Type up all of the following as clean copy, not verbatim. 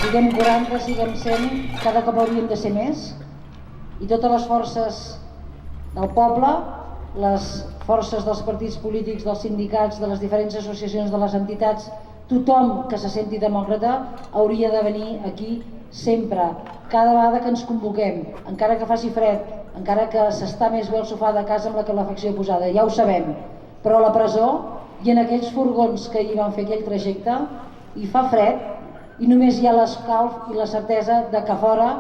Siguem 40, siguem 100, cada cop hauríem de ser més, i totes les forces del poble, les forces dels partits polítics, dels sindicats, de les diferents associacions, de les entitats, tothom que se senti demòcrata hauria de venir aquí sempre, cada vegada que ens convoquem, encara que faci fred, encara que s'està més bé al sofà de casa amb la calefacció posada, ja ho sabem, però a la presó i en aquells furgons que hi van fer aquell trajecte hi fa fred i només hi ha l'escalf i la certesa de que fora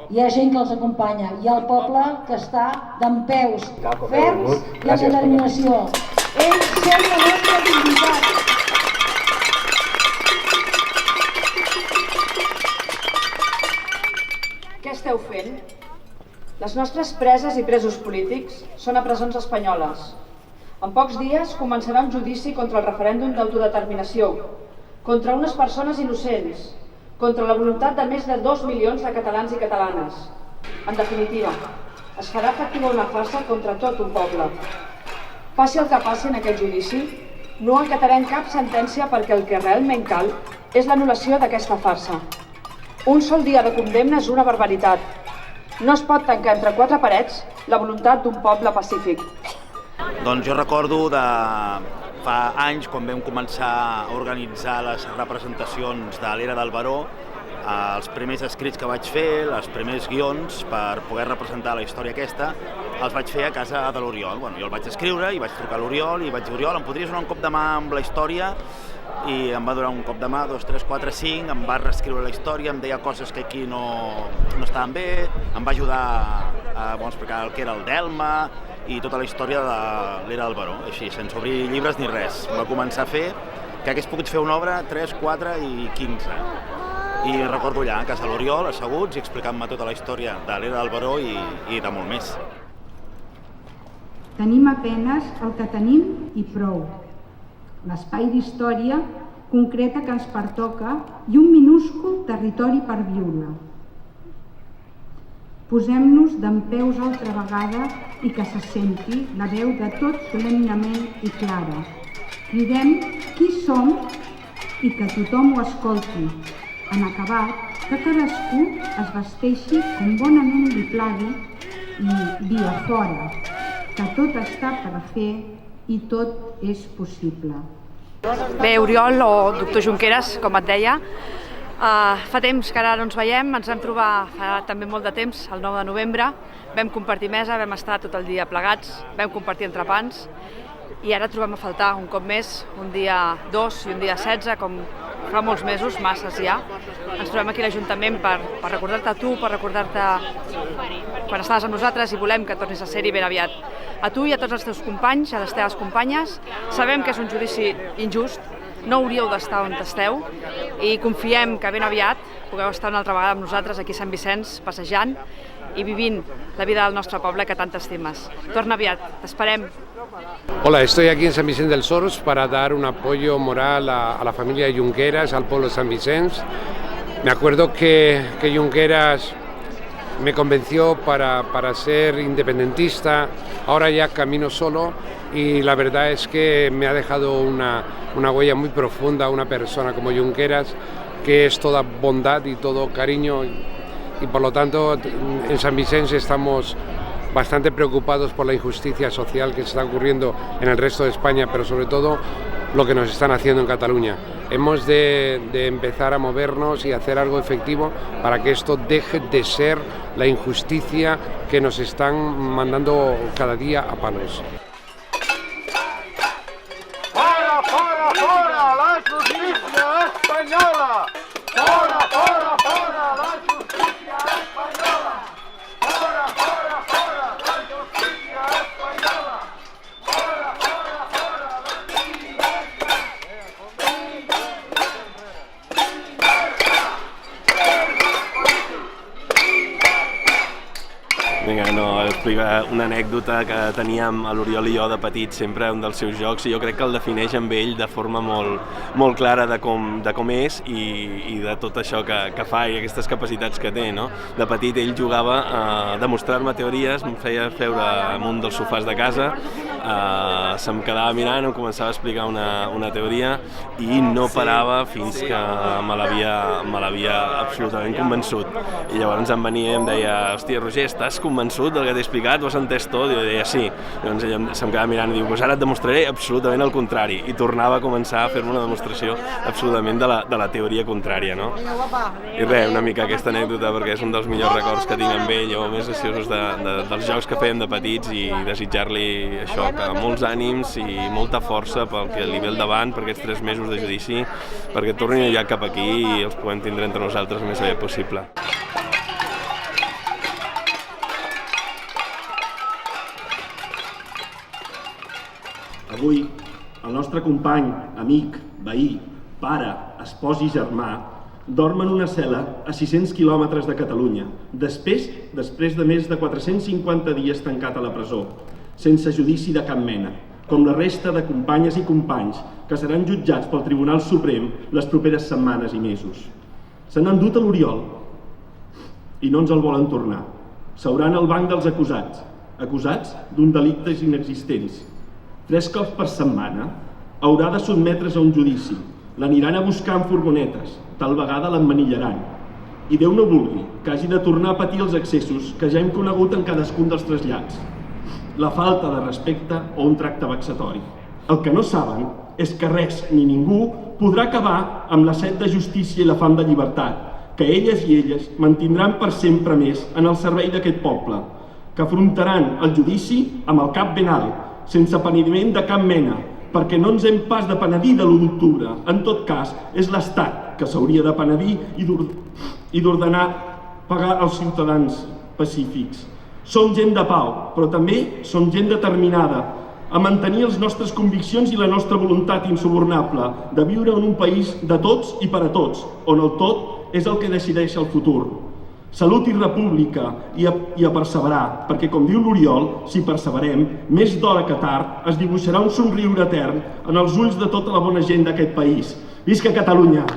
hi ha gent que els acompanya, hi ha el poble que està dempeus, ferms i amb determinació. Ells són la nostra dignitat. Què esteu fent? Les nostres preses i presos polítics són a presons espanyoles. En pocs dies començarà un judici contra el referèndum d'autodeterminació, contra unes persones innocents, contra la voluntat de més de 2 milions de catalans i catalanes. En definitiva, es farà efectiva una farsa contra tot un poble. Passi el que passi en aquest judici, no acatarem cap sentència perquè el que realment cal és l'anul·lació d'aquesta farsa. Un sol dia de condemna és una barbaritat. No es pot tancar entre 4 parets la voluntat d'un poble pacífic. Doncs jo recordo de fa anys, quan vam començar a organitzar les representacions de l'Era del Baró, els primers escrits que vaig fer, els primers guions per poder representar la història aquesta, els vaig fer a casa de l'Oriol. Jo el vaig escriure i vaig trucar a l'Oriol i vaig dir: Oriol, em podries donar un cop de mà amb la història? I em va donar un cop de mà, 2, 3, 4, 5, em va reescriure la història, em deia coses que aquí no estaven bé, em va ajudar a explicar el que era el Delma i tota la història de l'Era del Baró, així, sense obrir llibres ni res. Va començar a fer que hagués pogut fer una obra 3, 4 i 15. I recordo allà, a casa de l'Oriol, asseguts i explicant-me tota la història de l'Era del Baró i de molt més. Tenim apenes el que tenim i prou. L'espai d'història concreta que ens pertoca i un minúscul territori per viure. Posem-nos dempeus altra vegada i que se senti la veu de tots solemnement i clara. Cridem qui som i que tothom ho escolti. En acabat, que cadascú es vesteixi com bonament li plagui i via fora, que tot està per fer i tot és possible. Bé, Oriol, o doctor Junqueras, com et deia, fa temps que ara no ens veiem, ens vam trobar fa també molt de temps, el 9 de novembre, vam compartir mesa, vam estar tot el dia plegats, vam compartir entrepans i ara trobem a faltar un cop més, un dia 2 i un dia 16, com fa molts mesos, masses ja. Ens trobem aquí a l'Ajuntament per recordar-te a tu, per recordar-te quan estaves amb nosaltres i volem que tornis a ser-hi ben aviat. A tu i a tots els teus companys, a les teves companyes, sabem que és un judici injust, no hauríeu d'estar on esteu i confiem que ben aviat pugueu estar una altra vegada amb nosaltres aquí a Sant Vicenç, passejant i vivint la vida del nostre poble que tant estimes. Torna aviat, t'esperem. Hola, estoy aquí en San Vicente del Sors para dar un apoyo moral a la familia Junqueras, al pueblo de San Vicente. Me acuerdo que Junqueras me convenció para ser independentista, ahora ya camino solo y la verdad es que me ha dejado una huella muy profunda una persona como Junqueras, que es toda bondad y todo cariño y por lo tanto en San Vicente estamos bastante preocupados por la injusticia social que se está ocurriendo en el resto de España, pero sobre todo lo que nos están haciendo en Cataluña. Hemos de empezar a movernos y hacer algo efectivo para que esto deje de ser la injusticia que nos están mandando cada día a palos. ¡Fora, fora, fora la justícia espanyola! ¡Fora, fora, fora la justícia espanyola! ¡Fora, fora, fora la justícia espanyola! ¡Fora, fora, fora la justícia Venga, no, explicar una anècdota que teníem a l'Oriol i jo de petit, sempre un dels seus jocs, i jo crec que el defineix amb ell de forma molt clara de com és i de tot això que fa i aquestes capacitats que té, no? De petit ell jugava a demostrar-me teories, em feia feure en un dels sofàs de casa, se'm quedava mirant, em començava a explicar una teoria i no parava fins que me l'havia absolutament convençut. I llavors em venia i em deia: hòstia, Roger, estàs convençut del que t'he explicat? Ho has entès tot? I jo deia sí. Llavors ella se'm quedava mirant i diu: doncs ara et demostraré absolutament el contrari. I tornava a començar a fer-me una demostració absolutament de la teoria contrària, no? I res, una mica aquesta anècdota, perquè és un dels millors records que tinc amb ell, o més ansiosos dels jocs que fèiem de petits, i desitjar-li això, que molts ànims i molta força pel que li ve al davant per aquests 3 mesos de judici, perquè tornin ja cap aquí i els puguem tindre entre nosaltres el més aviat possible. Avui, el nostre company, amic, veí, pare, espòs i germà dorm en una cel·la a 600 quilòmetres de Catalunya, després de més de 450 dies tancat a la presó, sense judici de cap mena, com la resta de companyes i companys que seran jutjats pel Tribunal Suprem les properes setmanes i mesos. Se n'han endut a l'Oriol i no ens el volen tornar. Seuran al banc dels acusats d'un delictes inexistents. 3 cops per setmana haurà de sotmetre's a un judici. L'aniran a buscar en furgonetes, tal vegada l'emmanillaran. I Déu no vulgui que hagi de tornar a patir els excessos que ja hem conegut en cadascun dels trasllats. La falta de respecte o un tracte vexatori. El que no saben és que res ni ningú podrà acabar amb la set de justícia i la fam de llibertat, que elles i elles mantindran per sempre més en el servei d'aquest poble, que afrontaran el judici amb el cap ben alt, sense penediment de cap mena, perquè no ens hem pas de penedir de l'1 d'octubre. En tot cas, és l'Estat que s'hauria de penedir i d'ordenar pagar als ciutadans pacífics. Som gent de pau, però també som gent determinada a mantenir les nostres conviccions i la nostra voluntat insubornable de viure en un país de tots i per a tots, on el tot és el que decideix el futur. Salut i república i a perseverar, perquè, com diu l'Oriol, si perseverem, més d'hora que tard es dibuixarà un somriure etern en els ulls de tota la bona gent d'aquest país. Visca Catalunya!